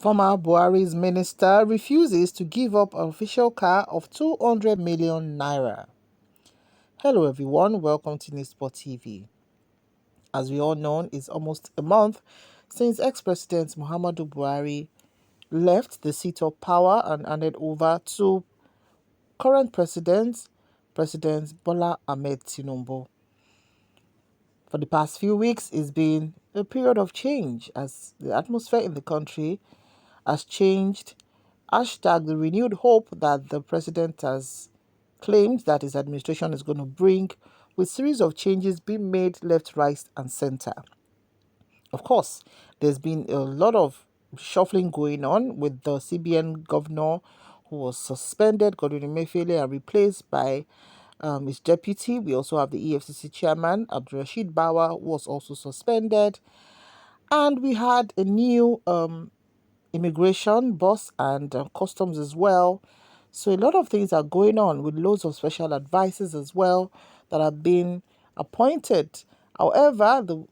Former Buhari's minister refuses to give up an official car of 200 million naira. Hello everyone, welcome to Newsport TV. As we all know, it's almost a month since ex-president Muhammadu Buhari left the seat of power and handed over to current President Bola Ahmed Tinubu. For the past few weeks, it's been a period of change as the atmosphere in the country has changed. Hashtag the renewed hope that the president has claimed that his administration is going to bring, with series of changes being made left, right, and center. Of course, there's been a lot of shuffling going on with the CBN governor who was suspended, Godwin Emefiele, and replaced by his deputy. We also have the EFCC chairman, Abdulrasheed Bawa, who was also suspended. And we had a new immigration boss and customs as well. So a lot of things are going on with loads of special advisors as well that have been appointed. However, the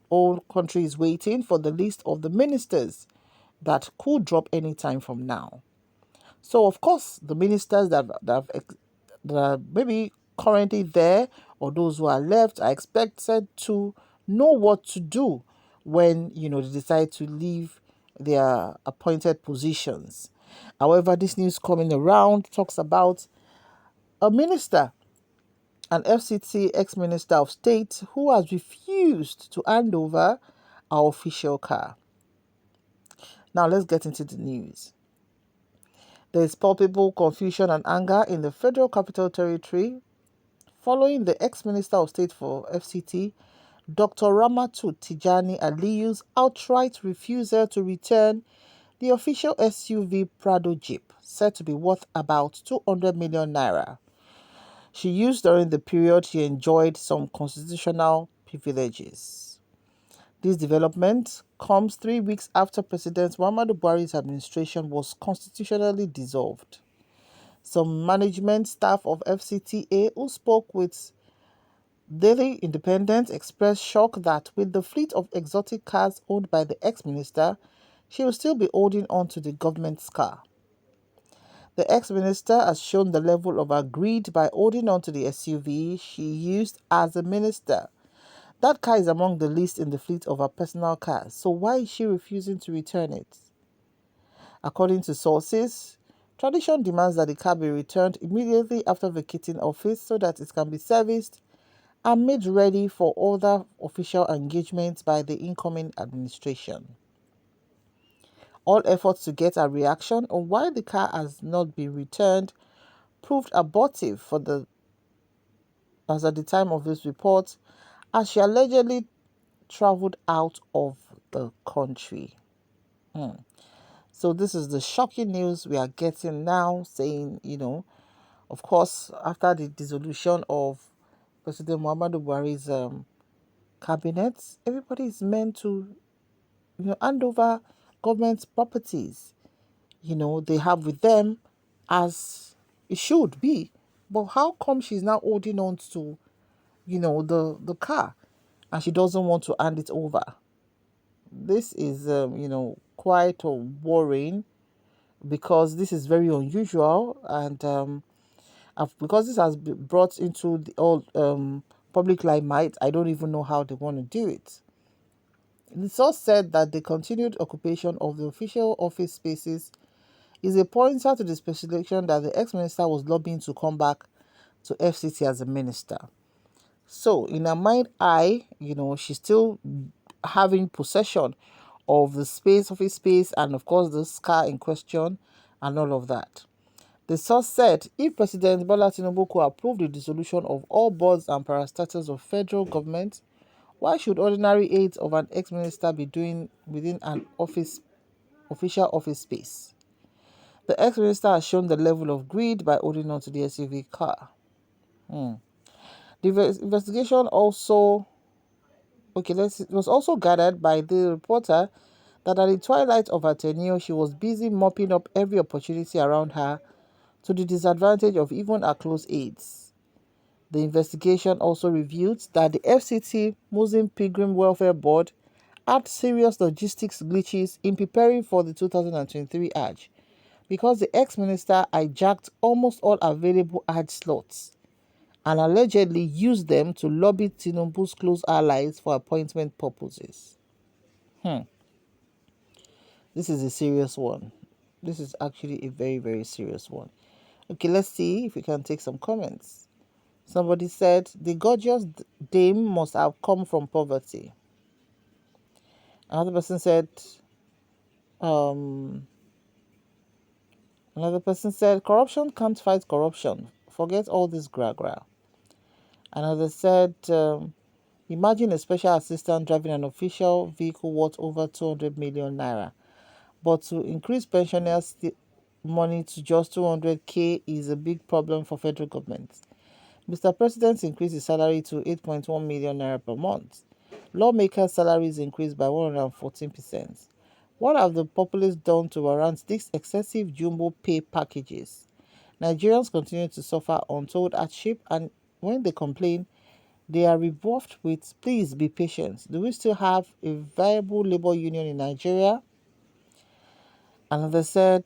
whole country is waiting for the list of the ministers that could drop anytime from now. So, of course, the ministers that are maybe currently there or those who are left are expected to know what to do when, they decide to leave their appointed positions. However, this news coming around talks about a minister, an FCT ex-minister of state, who has refused to hand over our official car. Now, let's get into the news. There is palpable confusion and anger in the Federal Capital Territory following the ex-minister of state for FCT, Dr. Ramatu Tijani Aliyu's outright refusal to return the official SUV Prado Jeep, said to be worth about 200 million naira, she used during the period she enjoyed some constitutional privileges. This development comes 3 weeks after President Muhammadu Buhari's administration was constitutionally dissolved. Some management staff of FCTA who spoke with Daily Independent expressed shock that with the fleet of exotic cars owned by the ex-minister, she will still be holding on to the government's car. The ex-minister has shown the level of her greed by holding on to the SUV she used as a minister. That car is among the least in the fleet of her personal cars, so why is she refusing to return it? According to sources, tradition demands that the car be returned immediately after vacating office so that it can be serviced and made ready for other official engagements by the incoming administration. All efforts to get a reaction on why the car has not been returned proved abortive as at the time of this report, as she allegedly traveled out of the country. So this is the shocking news we are getting now, saying, of course, after the dissolution of President Muhammadu Buhari's cabinet, everybody is meant to, hand over government properties, they have with them as it should be. But how come she's now holding on to, the car and she doesn't want to hand it over? This is, quite worrying because this is very unusual and because this has been brought into the all public limelight, I don't even know how they want to do it. The source said that the continued occupation of the official office spaces is a pointer to the speculation that the ex-minister was lobbying to come back to FCT as a minister. So, in her mind eye, she's still having possession of the office space, and of course, this car in question, and all of that. The source said if President Bola Tinubu could approve the dissolution of all boards and parastatals of federal government, why should ordinary aides of an ex-minister be doing within an official office space? The ex-minister has shown the level of greed by holding on to the SUV car. The investigation also it was also gathered by the reporter that at the twilight of her tenure, she was busy mopping up every opportunity around her to the disadvantage of even her close aides. The investigation also revealed that the FCT Muslim Pilgrim Welfare Board had serious logistics glitches in preparing for the 2023 Hajj because the ex-minister hijacked almost all available Hajj slots and allegedly used them to lobby Tinubu's close allies for appointment purposes. Hmm. This is a serious one. This is actually a very, very serious one. Okay, let's see if we can take some comments. Somebody said the gorgeous dame must have come from poverty. Another person said, um, corruption can't fight corruption. Forget all this gra gra. Another said, imagine a special assistant driving an official vehicle worth over 200 million naira. But to increase pensioners' money to just 200k is a big problem for federal government. Mr. President increased his salary to 8.1 million naira per month. Lawmakers' salaries increased by 114%. What have the populists done to warrant these excessive jumbo pay packages? Nigerians continue to suffer untold hardship, and when they complain, they are rebuffed with, please be patient. Do we still have a viable labor union in Nigeria? Another said,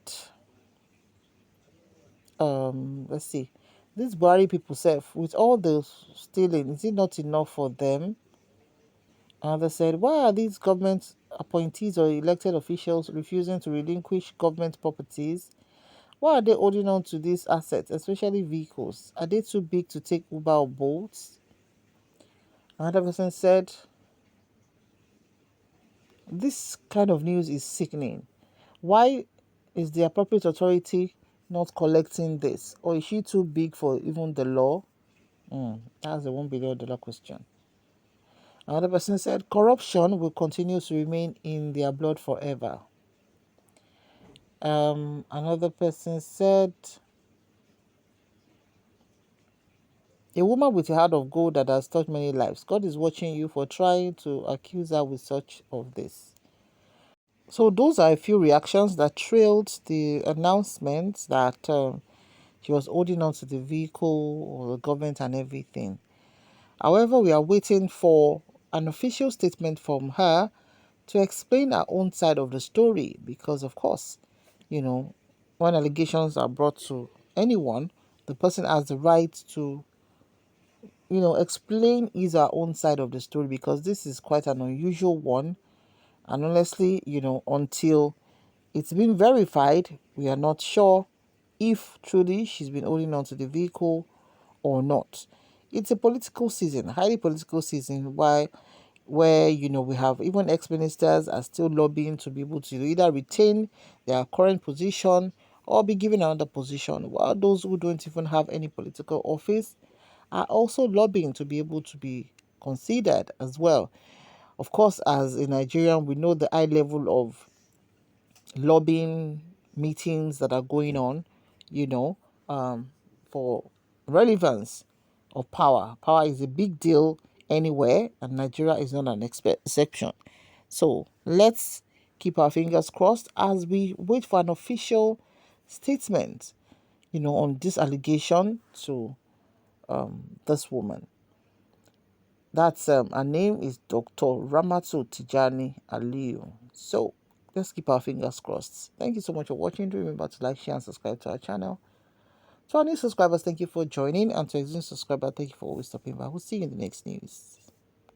let's see, these Buhari people self, with all the stealing, is it not enough for them? Another said, why are these government appointees or elected officials refusing to relinquish government properties? Why are they holding on to these assets, especially vehicles? Are they too big to take Uber or Bolt? Another person said, this kind of news is sickening. Why is the appropriate authority not collecting this? Or is she too big for even the law? That's the $1 billion question. Another person said, corruption will continue to remain in their blood forever. Another person said, a woman with a heart of gold that has touched many lives. God is watching you for trying to accuse her with such of this. So those are a few reactions that trailed the announcement that she was holding on to the vehicle or the government and everything. However, we are waiting for an official statement from her to explain her own side of the story because, of course, you know, when allegations are brought to anyone, the person has the right to, explain his or her own side of the story because this is quite an unusual one. And honestly, until it's been verified, we are not sure if truly she's been holding on to the vehicle or not. It's a political season, highly political season, where we have even ex-ministers are still lobbying to be able to either retain their current position or be given another position, while those who don't even have any political office are also lobbying to be able to be considered as well. Of course, as a Nigerian, we know the high level of lobbying meetings that are going on, you know, for relevance of power. Power is a big deal anywhere, and Nigeria is not an exception. So let's keep our fingers crossed as we wait for an official statement, on this allegation to this woman. That's her name is Dr. Ramatu Tijani Aliyu. So let's keep our fingers crossed. Thank you so much for watching. Do remember to like, share, and subscribe to our channel. To our new subscribers, thank you for joining. And to existing subscribers, thank you for always stopping by. We'll see you in the next news.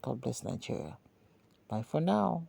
God bless Nigeria. Bye for now.